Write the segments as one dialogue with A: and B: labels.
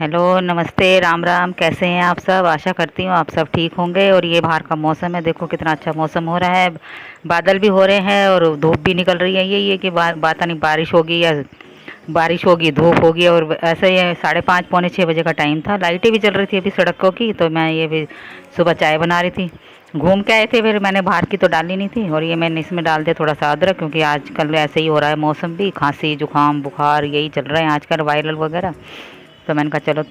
A: Hello, नमस्ते, राम राम। कैसे हैं आप सब? आशा करती हूँ आप सब ठीक होंगे। और ये बाहर का मौसम है, देखो कितना अच्छा मौसम हो रहा है। बादल भी हो रहे हैं और धूप भी निकल रही है। यही है कि बात नहीं, बारिश होगी या बारिश होगी, धूप होगी। और ऐसे ही 5:30 पौने 6 बजे का टाइम था। लाइटें भी चल रही थी अभी सड़कों की। तो मैं ये भी सुबह चाय बना रही थी। घूम के आए थे, फिर मैंने बाहर की तो डाली नहीं थी। और ये मैंने इसमें डाल दिया थोड़ा सा अदरक, क्योंकि आजकल ऐसे ही हो रहा है मौसम भी, खांसी जुकाम बुखार यही चल रहे हैं आजकल, वायरल वगैरह। तो मैंने कहा चलो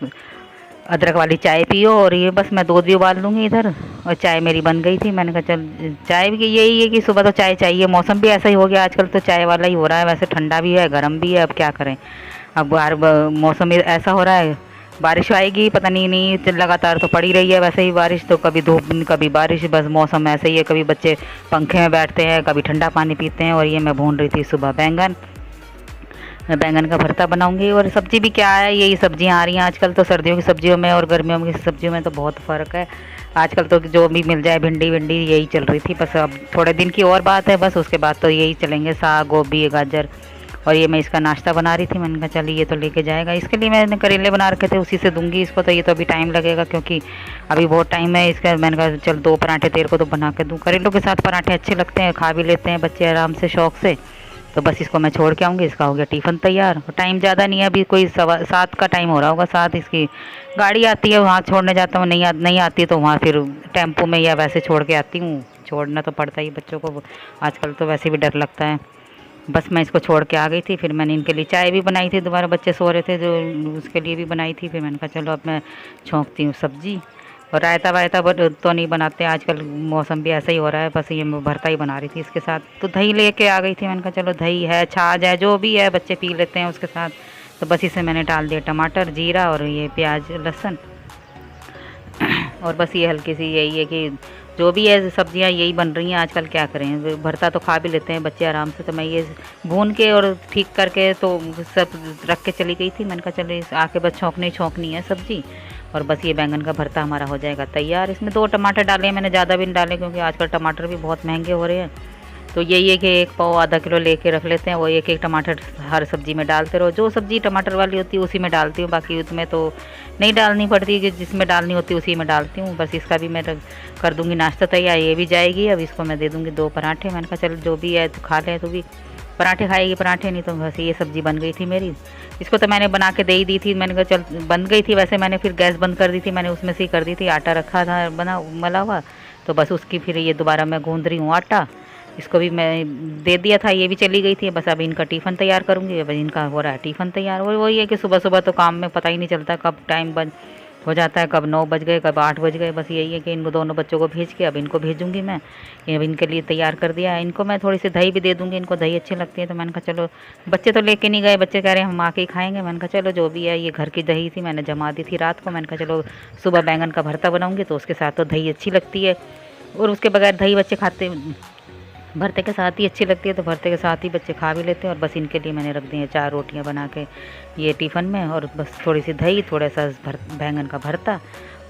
A: अदरक वाली चाय पियो। और ये बस मैं दूध भी उबाल लूँगी इधर। और चाय मेरी बन गई थी। मैंने कहा चल चाय भी यही है कि सुबह तो चाय चाहिए। मौसम भी ऐसा ही हो गया आजकल, तो चाय वाला ही हो रहा है। वैसे ठंडा भी है, गर्म भी है, अब क्या करें। अब बाहर मौसम ऐसा हो रहा है, बारिश आएगी पता नहीं तो लगातार तो पड़ी रही है वैसे ही बारिश। तो कभी धूप कभी बारिश, बस मौसम ऐसे ही है। कभी बच्चे पंखे में बैठते हैं, कभी ठंडा पानी पीते हैं। और ये मैं भून रही थी सुबह बैंगन। मैं बैंगन का भरता बनाऊंगी। और सब्जी भी क्या है, यही सब्जियां आ रही हैं आजकल। तो सर्दियों की सब्जियों में और गर्मियों की सब्जियों में तो बहुत फ़र्क है। आजकल तो जो भी मिल जाए, भिंडी विंडी यही चल रही थी। बस अब थोड़े दिन की और बात है, बस उसके बाद तो यही चलेंगे, साग गोभी गाजर। और ये मैं इसका नाश्ता बना रही थी। मैंने कहा चलिए ये तो लेके जाएगा। इसके लिए मैंने करेले बना रखे थे, उसी से दूंगी इसको। तो ये तो अभी टाइम लगेगा, क्योंकि अभी बहुत टाइम है इसका। मैंने कहा चल 2 पराठे तेरे को तो बना के दूँ। करेलों के साथ पराठे अच्छे लगते हैं, खा भी लेते हैं बच्चे आराम से शौक से। तो बस इसको मैं छोड़ के आऊँगी। इसका हो गया टिफ़िन तैयार। टाइम ज़्यादा नहीं है, अभी कोई 7 का टाइम हो रहा होगा। 7 इसकी गाड़ी आती है, वहाँ छोड़ने जाता हूँ। नहीं आती तो वहाँ फिर टेम्पो में या वैसे छोड़ के आती हूँ। छोड़ना तो पड़ता ही बच्चों को, आजकल तो वैसे भी डर लगता है। बस मैं इसको छोड़ के आ गई थी। फिर मैंने इनके लिए चाय भी बनाई थी, दोबारा बच्चे सो रहे थे जो उसके लिए भी बनाई थी। फिर मैंने कहा चलो अब मैं छोंकती हूँ सब्जी। और रायता वायता तो नहीं बनाते आजकल, मौसम भी ऐसा ही हो रहा है। बस ये मैं भरता ही बना रही थी इसके साथ। तो दही लेके आ गई थी। मैंने कहा चलो दही है, छाछ है, जो भी है बच्चे पी लेते हैं उसके साथ। तो बस इसे मैंने डाल दिया टमाटर जीरा और ये प्याज लहसुन। और बस ये हल्की सी यही है कि जो भी है सब्जियां यही बन रही हैं आजकल, क्या करें। भरता तो खा भी लेते हैं बच्चे आराम से। तो मैं ये भून के और ठीक करके तो सब रख के चली गई थी। मैंने कहा चलो आके बस छोंकनी छोंकनी है सब्जी। और बस ये बैंगन का भरता हमारा हो जाएगा तैयार। इसमें 2 टमाटर डाले हैं मैंने, ज़्यादा भी नहीं डाले, क्योंकि आजकल टमाटर भी बहुत महंगे हो रहे हैं। तो यही है कि 1 पाव आधा किलो लेके रख लेते हैं। वो एक एक टमाटर हर सब्ज़ी में डालते रहो। जो सब्ज़ी टमाटर वाली होती है उसी में डालती हूँ, बाकी उसमें तो नहीं डालनी पड़ती, कि जिसमें डालनी होती है उसी में डालती हूँ। बस इसका भी मैं कर दूँगी नाश्ता तैयार। ये भी जाएगी। अब इसको मैं दे दूँगी 2 पराठे। मैंने कहा चल जो भी है तो खा ले, तो भी पराठे खाएगी पराठे, नहीं तो बस ये सब्ज़ी बन गई थी मेरी। इसको तो मैंने बना के दे ही दी थी। मैंने कहा चल बन गई थी वैसे, मैंने फिर गैस बंद कर दी थी। मैंने उसमें से ही कर दी थी, आटा रखा था बना मला हुआ। तो बस उसकी फिर ये दोबारा मैं गूँध रही हूँ आटा। इसको भी मैं दे दिया था, ये भी चली गई थी। बस अब इनका टिफ़िन तैयार करूँगी। अब इनका हो रहा है टिफ़िन तैयार। वही है कि सुबह सुबह तो काम में पता ही नहीं चलता कब टाइम बन हो जाता है, कब 9 बज गए, कब 8 बज गए। बस यही है कि इनको दोनों बच्चों को भेज के अब इनको भेजूँगी मैं। ये अब इनके लिए तैयार कर दिया है। इनको मैं थोड़ी सी दही भी दे दूँगी, इनको दही अच्छी लगती है। तो मैंने कहा चलो, बच्चे तो लेके नहीं गए, बच्चे कह रहे हैं हम आके ही खाएँगे। मैंने कहा चलो जो भी है, ये घर की दही थी, मैंने जमा दी थी रात को। मैंने कहा चलो सुबह बैंगन का भरता बनाऊँगी तो उसके साथ तो दही अच्छी लगती है। और उसके बगैर दही बच्चे खाते, भरते के साथ ही अच्छी लगती है। तो भरते के साथ ही बच्चे खा भी लेते हैं। और बस इनके लिए मैंने रख दी है 4 रोटियां बना के ये टिफ़िन में। और बस थोड़ी सी दही, थोड़ा सा बैंगन का भरता।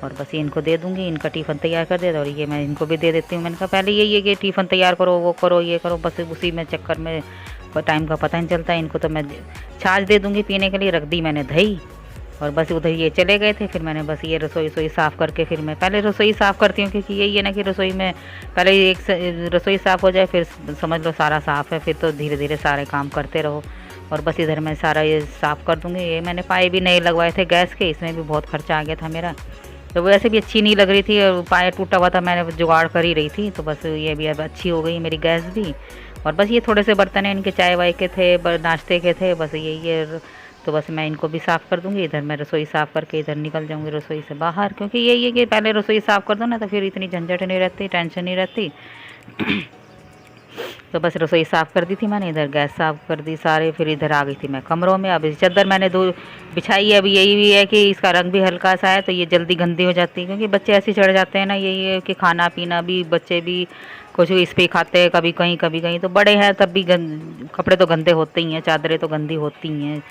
A: और बस ये इनको दे दूँगी, इनका टिफ़िन तैयार कर देता। और ये मैं इनको भी दे देती हूँ। मैंने कहा पहले यही है कि टिफ़िन तैयार करो, वो करो, ये करो, बस उसी में चक्कर में टाइम का पता नहीं चलता। इनको तो मैं छाछ दे दूँगी पीने के लिए, रख दी मैंने दही। और बस उधर ये चले गए थे। फिर मैंने बस ये रसोई साफ़ करके, फिर मैं पहले रसोई साफ़ करती हूँ, क्योंकि यही है ना कि रसोई में पहले रसोई साफ़ हो जाए, फिर समझ लो सारा साफ़ है। फिर तो धीरे धीरे सारे काम करते रहो। और बस इधर मैं सारा ये साफ़ कर दूँगी। ये मैंने पाए भी नए लगवाए थे गैस के, इसमें भी बहुत खर्चा आ गया था मेरा। तो वैसे भी अच्छी नहीं लग रही थी, पाया टूटा हुआ था, मैंने जुगाड़ कर ही रही थी। तो बस ये भी अब अच्छी हो गई मेरी गैस भी। और बस ये थोड़े से बर्तन हैं, इनके चाय वाय के थे, नाश्ते के थे, बस यही है। तो बस मैं इनको भी साफ़ कर दूँगी। इधर मैं रसोई साफ़ करके इधर निकल जाऊँगी रसोई से बाहर, क्योंकि यही है कि पहले रसोई साफ़ कर दो ना, तो फिर इतनी झंझट नहीं रहती, टेंशन नहीं रहती। तो बस रसोई साफ़ कर दी थी मैंने, इधर गैस साफ़ कर दी सारे। फिर इधर आ गई थी मैं कमरों में। अब चादर मैंने 2 बिछाई है। अब यही भी है कि इसका रंग भी हल्का सा है, तो ये जल्दी गंदी हो जाती है, क्योंकि बच्चे ऐसे चढ़ जाते हैं ना। यही है कि खाना पीना भी बच्चे भी कुछ इस पे खाते हैं, कभी कहीं कभी कहीं। तो बड़े हैं तब भी कपड़े तो गंदे होते ही हैं, चादरें तो गंदी होती ही हैं,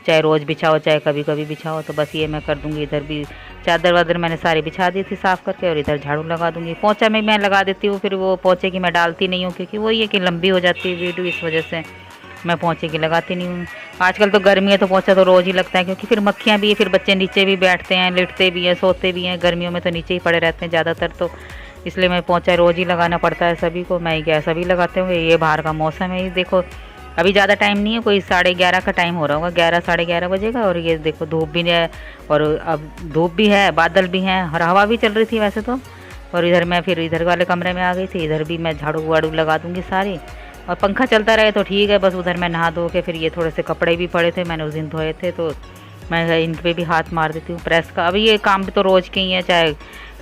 A: चाहे रोज़ बिछाओ चाहे कभी कभी बिछाओ। तो बस ये मैं कर दूँगी। इधर भी चादर वादर मैंने सारी बिछा दी थी साफ़ करके। और इधर झाड़ू लगा दूँगी। पोंछा मैं लगा देती हूँ, फिर वो पोंछे की मैं डालती नहीं हूँ, क्योंकि वो ये कि लंबी हो जाती है वीडियो, इस वजह से मैं पोंछे की लगाती नहीं हूँ। आजकल तो गर्मी है तो पोंछा तो रोज़ ही लगता है, क्योंकि फिर मक्खियाँ भी है, फिर बच्चे नीचे भी बैठते हैं, लेटते भी हैं, सोते भी हैं, गर्मियों में तो नीचे ही पड़े रहते हैं ज़्यादातर, तो इसलिए मैं पोंछा रोज़ ही लगाना पड़ता है सभी को। मैं क्या सभी लगाते होंगे, ये बाहर का मौसम है, ये देखो अभी ज़्यादा टाइम नहीं है, कोई 11:30 का टाइम हो रहा होगा, 11 11:30 बजे का, और ये देखो धूप भी है, और अब धूप भी है, बादल भी हैं, और हवा भी चल रही थी वैसे तो। और इधर मैं फिर इधर वाले कमरे में आ गई थी, इधर भी मैं झाड़ू वाड़ू लगा दूँगी सारी, और पंखा चलता रहे तो ठीक है। बस उधर मैं नहा धो के फिर ये थोड़े से कपड़े भी पड़े थे, मैंने उस दिन धोए थे, तो मैं इन पे भी हाथ मार देती हूँ प्रेस का। अभी ये काम भी तो रोज़ के ही है, चाहे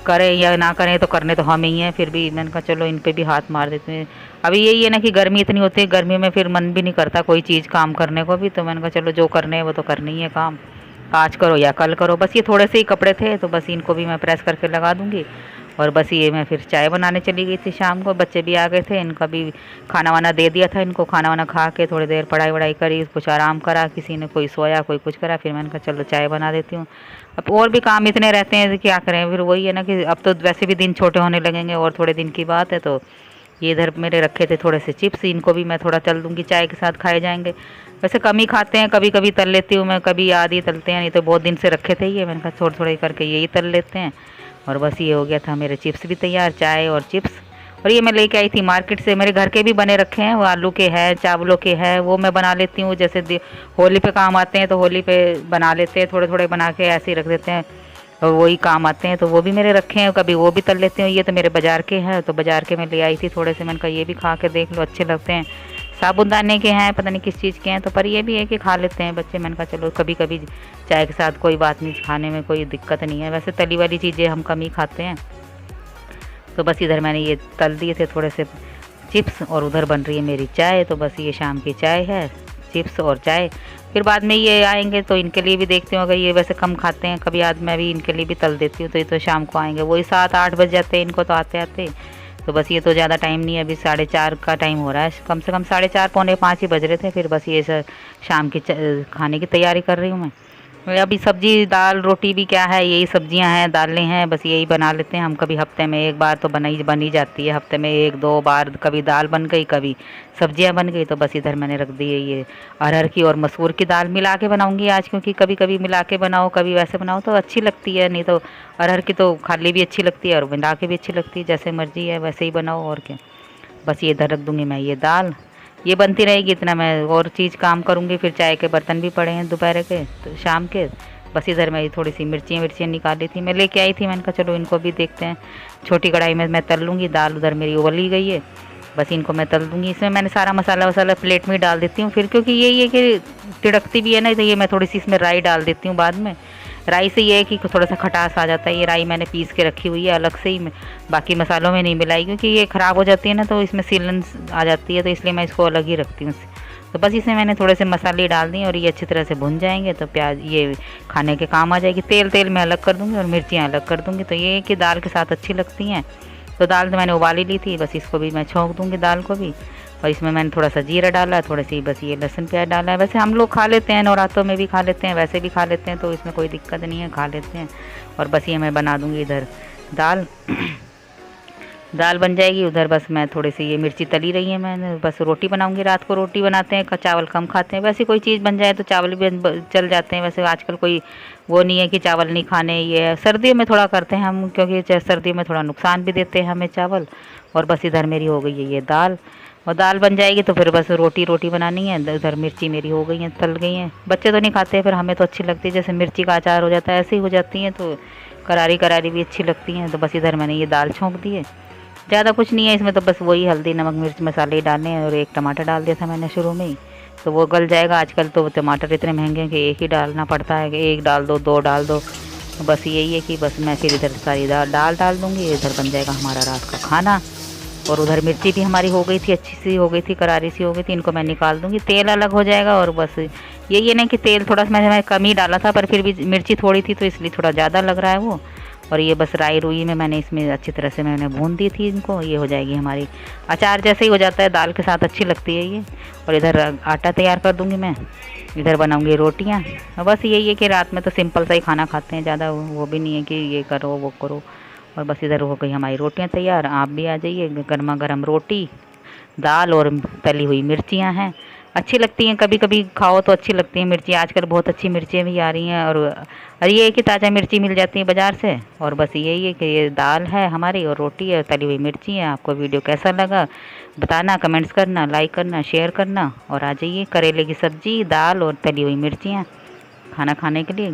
A: करें या ना करें तो करने तो हम ही हैं, फिर भी मैंने कहा चलो इन पे भी हाथ मार देते हैं। अभी यही है ना कि गर्मी इतनी होती है, गर्मी में फिर मन भी नहीं करता कोई चीज़ काम करने को भी, तो मैंने कहा चलो जो करने हैं वो तो करना ही है काम, आज करो या कल करो। बस ये थोड़े से ही कपड़े थे, तो बस इनको भी मैं प्रेस करके लगा दूँगी। और बस ये मैं फिर चाय बनाने चली गई थी शाम को, बच्चे भी आ गए थे, इनका भी खाना वाना दे दिया था, इनको खाना वाना खा के थोड़ी देर पढ़ाई वढ़ाई करी, कुछ आराम करा, किसी ने कोई सोया कोई कुछ करा, फिर मैंने कहा चलो चाय बना देती हूँ। अब और भी काम इतने रहते हैं क्या करें, फिर वही है ना कि अब तो वैसे भी दिन छोटे होने लगेंगे और थोड़े दिन की बात है। तो ये इधर मेरे रखे थे थोड़े से चिप्स, इनको भी मैं थोड़ा तल दूँगी, चाय के साथ खाए जाएंगे। वैसे कम ही खाते हैं, कभी कभी तल लेती हूँ मैं, कभी आधी तलते हैं, नहीं तो बहुत दिन से रखे थे ये, मैंने कहा थोड़े थोड़े करके यही तल लेते हैं। और बस ये हो गया था मेरे चिप्स भी तैयार, चाय और चिप्स। और ये मैं लेके आई थी मार्केट से, मेरे घर के भी बने रखे हैं, वो आलू के हैं, चावलों के हैं, वो मैं बना लेती हूँ, जैसे होली पे काम आते हैं तो होली पे बना लेते हैं, थोड़े थोड़े बना के ऐसे ही रख देते हैं, और वही काम आते हैं, तो वो भी मेरे रखे हैं, कभी वो भी तल लेते हैं। ये तो मेरे बाज़ार के हैं, तो बाज़ार के मैं ले आई थी थोड़े से, मैंने कहा ये भी खा के देख लो, अच्छे लगते हैं, साबुदाने के हैं, पता नहीं किस चीज़ के हैं, तो पर ये भी है कि खा लेते हैं बच्चे। मैंने कहा चलो कभी कभी चाय के साथ कोई बात नहीं, खाने में कोई दिक्कत नहीं है, वैसे तली वाली चीज़ें हम कम ही खाते हैं। तो बस इधर मैंने ये तल दिए थे थोड़े से चिप्स, और उधर बन रही है मेरी चाय, तो बस ये शाम की चाय है, चिप्स और चाय। फिर बाद में ये आएंगे तो इनके लिए भी देखती हूँ, अगर ये वैसे कम खाते हैं कभी आज मैं भी इनके लिए भी तल देती हूँ, तो ये तो शाम को आएंगे, वही 7 8 बज जाते हैं इनको तो आते आते। तो बस ये तो ज़्यादा टाइम नहीं है, अभी 4:30 का टाइम हो रहा है, कम से कम 4:30 पौने 5 ही बज रहे थे। फिर बस ये शाम की खाने की तैयारी कर रही हूँ मैं। अभी सब्जी दाल रोटी भी क्या है, यही सब्जियां हैं, दालें हैं, बस यही बना लेते हैं हम। कभी हफ्ते में एक बार तो बन ही जाती है, हफ्ते में 1 2 बार, कभी दाल बन गई कभी सब्जियां बन गई। तो बस इधर मैंने रख दी है ये अरहर की और मसूर की दाल, मिला के बनाऊंगी आज, क्योंकि कभी कभी मिला के बनाओ कभी वैसे बनाओ तो अच्छी लगती है, नहीं तो अरहर की तो खाली भी अच्छी लगती है और मिला के भी अच्छी लगती है, जैसे मर्जी है वैसे ही बनाओ, और क्या। बस ये इधर रख दूँगी मैं ये दाल, ये बनती रहेगी, इतना मैं और चीज़ काम करूँगी। फिर चाय के बर्तन भी पड़े हैं दोपहर के तो शाम के। बस इधर मैं थोड़ी सी मिर्चियाँ निकाली थी, मैं लेके आई थी, मैंने कहा चलो इनको भी देखते हैं। छोटी कढ़ाई में मैं तल लूँगी, दाल उधर मेरी उबल ही गई है, बस इनको मैं तल दूँगी। इसमें मैंने सारा मसाला वसाला प्लेट में ही डाल देती हूँ फिर, क्योंकि यही है कि तिड़कती भी है ना, तो ये मैं थोड़ी सी इसमें राई डाल देती हूँ बाद में। राई से ये है कि थोड़ा सा खटास आ जाता है, ये राई मैंने पीस के रखी हुई है अलग से ही, बाकी मसालों में नहीं मिलाई, क्योंकि ये ख़राब हो जाती है ना तो इसमें सीलन आ जाती है, तो इसलिए मैं इसको अलग ही रखती हूँ। तो बस इसमें मैंने थोड़े से मसाले डाल दिए और ये अच्छी तरह से भुन जाएंगे तो प्याज ये खाने के काम आ जाएगी। तेल मैं अलग कर दूँगी और मिर्चियाँ अलग कर दूँगी, तो ये कि दाल के साथ अच्छी लगती हैं। तो दाल तो मैंने उबाल ही ली थी, बस इसको भी मैं छौंक दूँगी दाल को भी। और इसमें मैंने थोड़ा सा जीरा डाला है, थोड़ी सी बस ये लहसुन प्याज डाला है। वैसे हम लोग खा लेते हैं, नवरात्रों में भी खा लेते हैं, वैसे भी खा लेते हैं, तो इसमें कोई दिक्कत नहीं है, खा लेते हैं। और बस ये मैं बना दूँगी इधर दाल दाल बन जाएगी। उधर बस मैं थोड़ी सी ये मिर्ची तली रही है, मैंने बस रोटी बनाऊंगी। रात को रोटी बनाते हैं, चावल कम खाते हैं, वैसे कोई चीज़ बन जाए तो चावल भी चल जाते हैं। वैसे आजकल कोई वो नहीं है कि चावल नहीं खाने, ये सर्दियों में थोड़ा करते हैं हम, क्योंकि सर्दियों में थोड़ा नुकसान भी देते हैं हमें चावल। और बस इधर मेरी हो गई है ये दाल, और दाल बन जाएगी तो फिर बस रोटी बनानी है। उधर मिर्ची मेरी हो गई हैं, तल गई हैं। बच्चे तो नहीं खाते, फिर हमें तो अच्छी लगती है, जैसे मिर्ची का अचार हो जाता है ऐसे ही हो जाती हैं, तो करारी करारी भी अच्छी लगती हैं। तो बस इधर मैंने ये दाल छोंक दी है, ज़्यादा कुछ नहीं है इसमें, तो बस वही हल्दी नमक मिर्च मसाले ही डालने हैं। और एक टमाटर डाल दिया था मैंने शुरू में ही, तो वो गल जाएगा। आजकल तो टमाटर इतने महंगे हैं कि एक ही डालना पड़ता है, कि एक डाल दो दो डाल दो। तो बस यही है कि बस मैं फिर इधर सारी दाल डाल दूँगी, इधर बन जाएगा हमारा रात का खाना। और उधर मिर्ची भी हमारी हो गई थी, अच्छी सी हो गई थी, करारी सी हो गई थी, इनको मैं निकाल दूँगी, तेल अलग हो जाएगा। और बस यही है ना कि तेल थोड़ा सा मैं कम ही डाला था, पर फिर भी मिर्ची थोड़ी थी तो इसलिए थोड़ा ज़्यादा लग रहा है वो। और ये बस राई रुई में मैंने इसमें अच्छी तरह से मैंने भून दी थी इनको, ये हो जाएगी हमारी अचार जैसे ही हो जाता है, दाल के साथ अच्छी लगती है ये। और इधर आटा तैयार कर दूँगी मैं, इधर बनाऊँगी रोटियाँ। बस यही है कि रात में तो सिंपल सा ही खाना खाते हैं, ज़्यादा वो भी नहीं है कि ये करो वो करो। और बस इधर हो गई हमारी रोटियाँ तैयार, आप भी आ जाइए। गर्मा गर्म रोटी दाल और तली हुई मिर्चियाँ हैं, अच्छी लगती हैं, कभी कभी खाओ तो अच्छी लगती हैं मिर्ची। आजकल बहुत अच्छी मिर्चियाँ भी आ रही हैं, और ये है कि ताज़ा मिर्ची मिल जाती है बाज़ार से। और बस यही है कि ये दाल है हमारी और रोटी है, तली हुई मिर्ची है। आपको वीडियो कैसा लगा बताना, कमेंट्स करना, लाइक करना, शेयर करना। और आ जाइए, करेले की सब्ज़ी, दाल और तली हुई मिर्चियाँ खाना खाने के लिए।